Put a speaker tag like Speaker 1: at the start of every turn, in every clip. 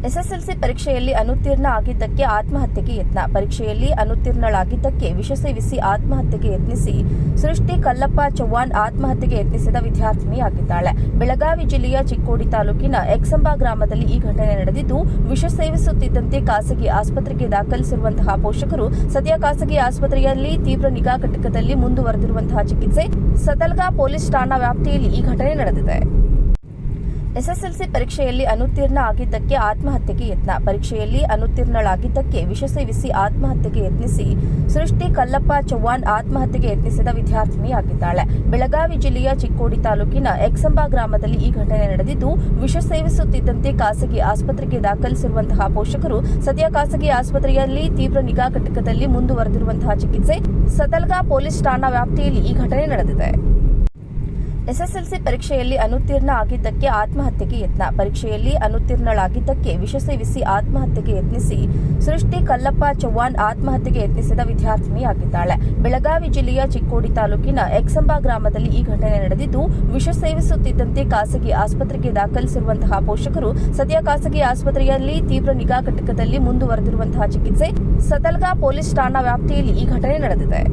Speaker 1: SSLC ಪರೀಕ್ಷೆಯಲ್ಲಿ ಅನುತ್ತೀರ್ಣ ಆಗಿದ್ದಕ್ಕೆ ಆತ್ಮಹತ್ಯೆಗೆ ಯತ್ನ. ಪರೀಕ್ಷೆಯಲ್ಲಿ ಅನುತ್ತೀರ್ಣಳಾಗಿದ್ದಕ್ಕೆ ವಿಷ ಸೇವಿಸಿ ಆತ್ಮಹತ್ಯೆಗೆ ಯತ್ನಿಸಿ ಸೃಷ್ಟಿ ಕಲ್ಲಪ್ಪ ಚವ್ಹಾಣ್ ಆತ್ಮಹತ್ಯೆಗೆ ಯತ್ನಿಸಿದ ವಿದ್ಯಾರ್ಥಿನಿಯಾಗಿದ್ದಾಳೆ. ಬೆಳಗಾವಿ ಜಿಲ್ಲೆಯ ಚಿಕ್ಕೋಡಿ ತಾಲೂಕಿನ ಎಕ್ಸಂಬ ಗ್ರಾಮದಲ್ಲಿ ಈ ಘಟನೆ ನಡೆದಿದ್ದು, ವಿಷ ಸೇವಿಸುತ್ತಿದ್ದಂತೆ ಖಾಸಗಿ ಆಸ್ಪತ್ರೆಗೆ ದಾಖಲಿಸಿರುವಂತಹ ಪೋಷಕರು ಸದ್ಯ ಖಾಸಗಿ ಆಸ್ಪತ್ರೆಯಲ್ಲಿ ತೀವ್ರ ನಿಗಾ ಘಟಕದಲ್ಲಿ ಮುಂದುವರೆದಿರುವಂತಹ ಚಿಕಿತ್ಸೆ. ಸದಲ್ಗಾ ಪೊಲೀಸ್ ಠಾಣಾ ವ್ಯಾಪ್ತಿಯಲ್ಲಿ ಈ ಘಟನೆ ನಡೆದಿದೆ. ಎಸ್ಎಸ್ಎಲ್ಸಿ ಪರೀಕ್ಷೆಯಲ್ಲಿ ಅನುತ್ತೀರ್ಣ ಆಗಿದ್ದಕ್ಕೆ ಆತ್ಮಹತ್ಯೆಗೆ ಯತ್ನ. ಪರೀಕ್ಷೆಯಲ್ಲಿ ಅನುತ್ತೀರ್ಣಳಾಗಿದ್ದಕ್ಕೆ ವಿಷ ಸೇವಿಸಿ ಆತ್ಮಹತ್ಯೆಗೆ ಯತ್ನಿಸಿ ಸೃಷ್ಟಿ ಕಲ್ಲಪ್ಪ ಚವ್ಹಾಣ್ ಆತ್ಮಹತ್ಯೆಗೆ ಯತ್ನಿಸಿದ ವಿದ್ಯಾರ್ಥಿನಿಯಾಗಿದ್ದಾಳೆ. ಬೆಳಗಾವಿ ಜಿಲ್ಲೆಯ ಚಿಕ್ಕೋಡಿ ತಾಲೂಕಿನ ಎಕ್ಸಂಬ ಗ್ರಾಮದಲ್ಲಿ ಈ ಘಟನೆ ನಡೆದಿದ್ದು, ವಿಷ ಸೇವಿಸುತ್ತಿದ್ದಂತೆ ಖಾಸಗಿ ಆಸ್ಪತ್ರೆಗೆ ದಾಖಲಿಸಿರುವಂತಹ ಪೋಷಕರು ಸದ್ಯ ಖಾಸಗಿ ಆಸ್ಪತ್ರೆಯಲ್ಲಿ ತೀವ್ರ ನಿಗಾ ಘಟಕದಲ್ಲಿ ಮುಂದುವರೆದಿರುವಂತಹ ಚಿಕಿತ್ಸೆ. ಸದಲ್ಗಾ ಪೊಲೀಸ್ ಠಾಣಾ ವ್ಯಾಪ್ತಿಯಲ್ಲಿ ಈ ಘಟನೆ ನಡೆದಿದೆ. ಎಸ್ಎಸ್ಎಲ್ಸಿ ಪರೀಕ್ಷೆಯಲ್ಲಿ ಅನುತ್ತೀರ್ಣ ಆಗಿದ್ದಕ್ಕೆ ಆತ್ಮಹತ್ಯೆಗೆ ಯತ್ನ. ಪರೀಕ್ಷೆಯಲ್ಲಿ ಅನುತ್ತೀರ್ಣಳಾಗಿದ್ದಕ್ಕೆ ವಿಷ ಸೇವಿಸಿ ಆತ್ಮಹತ್ಯೆಗೆ ಯತ್ನಿಸಿ ಸೃಷ್ಟಿ ಕಲ್ಲಪ್ಪ ಚವ್ಹಾಣ್ ಆತ್ಮಹತ್ಯೆಗೆ ಯತ್ನಿಸಿದ ವಿದ್ಯಾರ್ಥಿನಿಯಾಗಿದ್ದಾಳೆ. ಬೆಳಗಾವಿ ಜಿಲ್ಲೆಯ ಚಿಕ್ಕೋಡಿ ತಾಲೂಕಿನ ಎಕ್ಸಂಬ ಗ್ರಾಮದಲ್ಲಿ ಈ ಘಟನೆ ನಡೆದಿದ್ದು, ವಿಷ ಸೇವಿಸುತ್ತಿದ್ದಂತೆ ಖಾಸಗಿ ಆಸ್ಪತ್ರೆಗೆ ದಾಖಲಿಸಿರುವಂತಹ ಪೋಷಕರು ಸದ್ಯ ಖಾಸಗಿ ಆಸ್ಪತ್ರೆಯಲ್ಲಿ ತೀವ್ರ ನಿಗಾ ಘಟಕದಲ್ಲಿ ಮುಂದುವರೆದಿರುವಂತಹ ಚಿಕಿತ್ಸೆ. ಸದಲ್ಗಾ ಪೊಲೀಸ್ ಠಾಣಾ ವ್ಯಾಪ್ತಿಯಲ್ಲಿ ಈ ಘಟನೆ ನಡೆದಿದೆ.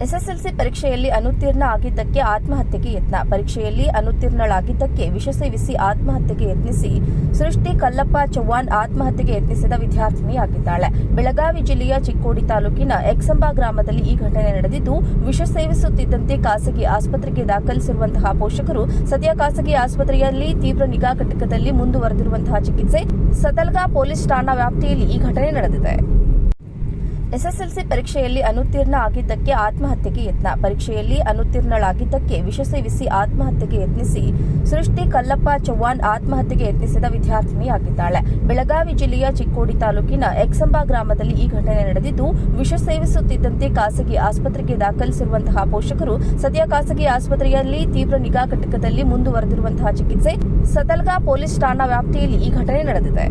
Speaker 1: ಎಸ್ಎಸ್ಎಲ್ಸಿ ಪರೀಕ್ಷೆಯಲ್ಲಿ ಅನುತ್ತೀರ್ಣ ಆಗಿದ್ದಕ್ಕೆ ಆತ್ಮಹತ್ಯೆಗೆ ಯತ್ನ. ಪರೀಕ್ಷೆಯಲ್ಲಿ ಅನುತ್ತೀರ್ಣಳಾಗಿದ್ದಕ್ಕೆ ವಿಷ ಸೇವಿಸಿ ಆತ್ಮಹತ್ಯೆಗೆ ಯತ್ನಿಸಿ ಸೃಷ್ಟಿ ಕಲ್ಲಪ್ಪ ಚವ್ಹಾಣ್ ಆತ್ಮಹತ್ಯೆಗೆ ಯತ್ನಿಸಿದ ವಿದ್ಯಾರ್ಥಿನಿಯಾಗಿದ್ದಾಳೆ. ಬೆಳಗಾವಿ ಜಿಲ್ಲೆಯ ಚಿಕ್ಕೋಡಿ ತಾಲೂಕಿನ ಎಕ್ಸಂಬ ಗ್ರಾಮದಲ್ಲಿ ಈ ಘಟನೆ ನಡೆದಿದ್ದು, ವಿಷ ಸೇವಿಸುತ್ತಿದ್ದಂತೆ ಖಾಸಗಿ ಆಸ್ಪತ್ರೆಗೆ ದಾಖಲಿಸಿರುವಂತಹ ಪೋಷಕರು ಸದ್ಯ ಖಾಸಗಿ ಆಸ್ಪತ್ರೆಯಲ್ಲಿ ತೀವ್ರ ನಿಗಾ ಘಟಕದಲ್ಲಿ ಮುಂದುವರೆದಿರುವಂತಹ ಚಿಕಿತ್ಸೆ. ಸದಲ್ಗಾ ಪೊಲೀಸ್ ಠಾಣಾ ವ್ಯಾಪ್ತಿಯಲ್ಲಿ ಈ ಘಟನೆ ನಡೆದಿದೆ. ಎಸ್ಎಸ್ಎಲ್ಸಿ ಪರೀಕ್ಷೆಯಲ್ಲಿ ಅನುತ್ತೀರ್ಣ ಆಗಿದ್ದಕ್ಕೆ ಆತ್ಮಹತ್ಯೆಗೆ ಯತ್ನ. ಪರೀಕ್ಷೆಯಲ್ಲಿ ಅನುತ್ತೀರ್ಣಳಾಗಿದ್ದಕ್ಕೆ ವಿಷ ಸೇವಿಸಿ ಆತ್ಮಹತ್ಯೆಗೆ ಯತ್ನಿಸಿ ಸೃಷ್ಟಿ ಕಲ್ಲಪ್ಪ ಚವ್ಹಾಣ್ ಆತ್ಮಹತ್ಯೆಗೆ ಯತ್ನಿಸಿದ ವಿದ್ಯಾರ್ಥಿನಿಯಾಗಿದ್ದಾಳೆ. ಬೆಳಗಾವಿ ಜಿಲ್ಲೆಯ ಚಿಕ್ಕೋಡಿ ತಾಲೂಕಿನ ಎಕ್ಸಂಬ ಗ್ರಾಮದಲ್ಲಿ ಈ ಘಟನೆ ನಡೆದಿದ್ದು, ವಿಷ ಸೇವಿಸುತ್ತಿದ್ದಂತೆ ಖಾಸಗಿ ಆಸ್ಪತ್ರೆಗೆ ದಾಖಲಿಸಿರುವಂತಹ ಪೋಷಕರು ಸದ್ಯ ಖಾಸಗಿ ಆಸ್ಪತ್ರೆಯಲ್ಲಿ ತೀವ್ರ ನಿಗಾ ಘಟಕದಲ್ಲಿ ಮುಂದುವರೆದಿರುವಂತಹ ಚಿಕಿತ್ಸೆ. ಸದಲ್ಗಾ ಪೊಲೀಸ್ ಠಾಣಾ ವ್ಯಾಪ್ತಿಯಲ್ಲಿ ಈ ಘಟನೆ ನಡೆದಿದೆ.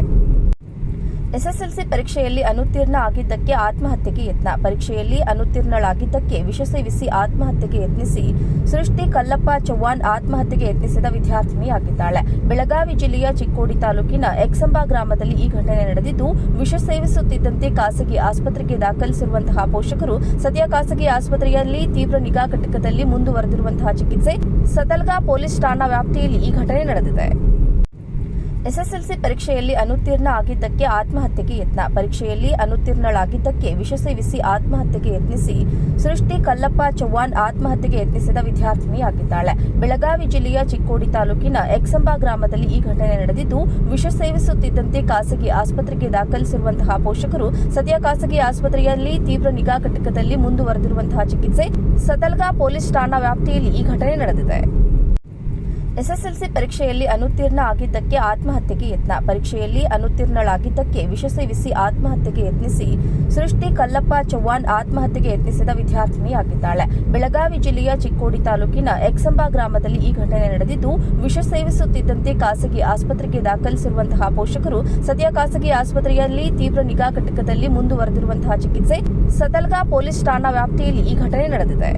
Speaker 1: ಎಸ್ಎಸ್ಎಲ್ಸಿ ಪರೀಕ್ಷೆಯಲ್ಲಿ ಅನುತ್ತೀರ್ಣ ಆಗಿದ್ದಕ್ಕೆ ಆತ್ಮಹತ್ಯೆಗೆ ಯತ್ನ. ಪರೀಕ್ಷೆಯಲ್ಲಿ ಅನುತ್ತೀರ್ಣಳಾಗಿದ್ದಕ್ಕೆ ವಿಷ ಸೇವಿಸಿ ಆತ್ಮಹತ್ಯೆಗೆ ಯತ್ನಿಸಿ ಸೃಷ್ಟಿ ಕಲ್ಲಪ್ಪ ಚವ್ಹಾಣ್ ಆತ್ಮಹತ್ಯೆಗೆ ಯತ್ನಿಸಿದ ವಿದ್ಯಾರ್ಥಿನಿಯಾಗಿದ್ದಾಳೆ. ಬೆಳಗಾವಿ ಜಿಲ್ಲೆಯ ಚಿಕ್ಕೋಡಿ ತಾಲೂಕಿನ ಎಕ್ಸಂಬ ಗ್ರಾಮದಲ್ಲಿ ಈ ಘಟನೆ ನಡೆದಿದ್ದು, ವಿಷ ಸೇವಿಸುತ್ತಿದ್ದಂತೆ ಖಾಸಗಿ ಆಸ್ಪತ್ರೆಗೆ ದಾಖಲಿಸಿರುವಂತಹ ಪೋಷಕರು ಸದ್ಯ ಖಾಸಗಿ ಆಸ್ಪತ್ರೆಯಲ್ಲಿ ತೀವ್ರ ನಿಗಾ ಘಟಕದಲ್ಲಿ ಮುಂದುವರೆದಿರುವಂತಹ ಚಿಕಿತ್ಸೆ. ಸದಲ್ಗಾ ಪೊಲೀಸ್ ಠಾಣಾ ವ್ಯಾಪ್ತಿಯಲ್ಲಿ ಈ ಘಟನೆ ನಡೆದಿದೆ. ಎಸ್ಎಸ್ಎಲ್ಸಿ ಪರೀಕ್ಷೆಯಲ್ಲಿ ಅನುತ್ತೀರ್ಣ ಆಗಿದ್ದಕ್ಕೆ ಆತ್ಮಹತ್ಯೆಗೆ ಯತ್ನ. ಪರೀಕ್ಷೆಯಲ್ಲಿ ಅನುತ್ತೀರ್ಣಳಾಗಿದ್ದಕ್ಕೆ ವಿಷ ಸೇವಿಸಿ ಆತ್ಮಹತ್ಯೆಗೆ ಯತ್ನಿಸಿ ಸೃಷ್ಟಿ ಕಲ್ಲಪ್ಪ ಚವ್ಹಾಣ್ ಆತ್ಮಹತ್ಯೆಗೆ ಯತ್ನಿಸಿದ ವಿದ್ಯಾರ್ಥಿನಿಯಾಗಿದ್ದಾಳೆ. ಬೆಳಗಾವಿ ಜಿಲ್ಲೆಯ ಚಿಕ್ಕೋಡಿ ತಾಲೂಕಿನ ಎಕ್ಸಂಬ ಗ್ರಾಮದಲ್ಲಿ ಈ ಘಟನೆ ನಡೆದಿದ್ದು, ವಿಷ ಸೇವಿಸುತ್ತಿದ್ದಂತೆ ಖಾಸಗಿ ಆಸ್ಪತ್ರೆಗೆ ದಾಖಲಿಸಿರುವಂತಹ ಪೋಷಕರು ಸದ್ಯ ಖಾಸಗಿ ಆಸ್ಪತ್ರೆಯಲ್ಲಿ ತೀವ್ರ ನಿಗಾ ಘಟಕದಲ್ಲಿ ಮುಂದುವರೆದಿರುವಂತಹ ಚಿಕಿತ್ಸೆ. ಸದಲ್ಗಾ ಪೊಲೀಸ್ ಠಾಣಾ ವ್ಯಾಪ್ತಿಯಲ್ಲಿ ಈ ಘಟನೆ ನಡೆದಿದೆ. ಎಸ್ಎಸ್ಎಲ್ಸಿ ಪರೀಕ್ಷೆಯಲ್ಲಿ ಅನುತ್ತೀರ್ಣ ಆಗಿದ್ದಕ್ಕೆ ಆತ್ಮಹತ್ಯೆಗೆ ಯತ್ನ. ಪರೀಕ್ಷೆಯಲ್ಲಿ ಅನುತ್ತೀರ್ಣಳಾಗಿದ್ದಕ್ಕೆ ವಿಷ ಸೇವಿಸಿ ಆತ್ಮಹತ್ಯೆಗೆ ಯತ್ನಿಸಿ ಸೃಷ್ಟಿ ಕಲ್ಲಪ್ಪ ಚವ್ಹಾಣ್ ಆತ್ಮಹತ್ಯೆಗೆ ಯತ್ನಿಸಿದ ವಿದ್ಯಾರ್ಥಿನಿಯಾಗಿದ್ದಾಳೆ. ಬೆಳಗಾವಿ ಜಿಲ್ಲೆಯ ಚಿಕ್ಕೋಡಿ ತಾಲೂಕಿನ ಎಕ್ಸಂಬ ಗ್ರಾಮದಲ್ಲಿ ಈ ಘಟನೆ ನಡೆದಿದ್ದು, ವಿಷ ಸೇವಿಸುತ್ತಿದ್ದಂತೆ ಖಾಸಗಿ ಆಸ್ಪತ್ರೆಗೆ ದಾಖಲಿಸಿರುವಂತಹ ಪೋಷಕರು ಸದ್ಯ ಖಾಸಗಿ ಆಸ್ಪತ್ರೆಯಲ್ಲಿ ತೀವ್ರ ನಿಗಾ ಘಟಕದಲ್ಲಿ ಮುಂದುವರೆದಿರುವಂತಹ ಚಿಕಿತ್ಸೆ. ಸದಲ್ಗಾ ಪೊಲೀಸ್ ಠಾಣಾ ವ್ಯಾಪ್ತಿಯಲ್ಲಿ ಈ ಘಟನೆ ನಡೆದಿದೆ.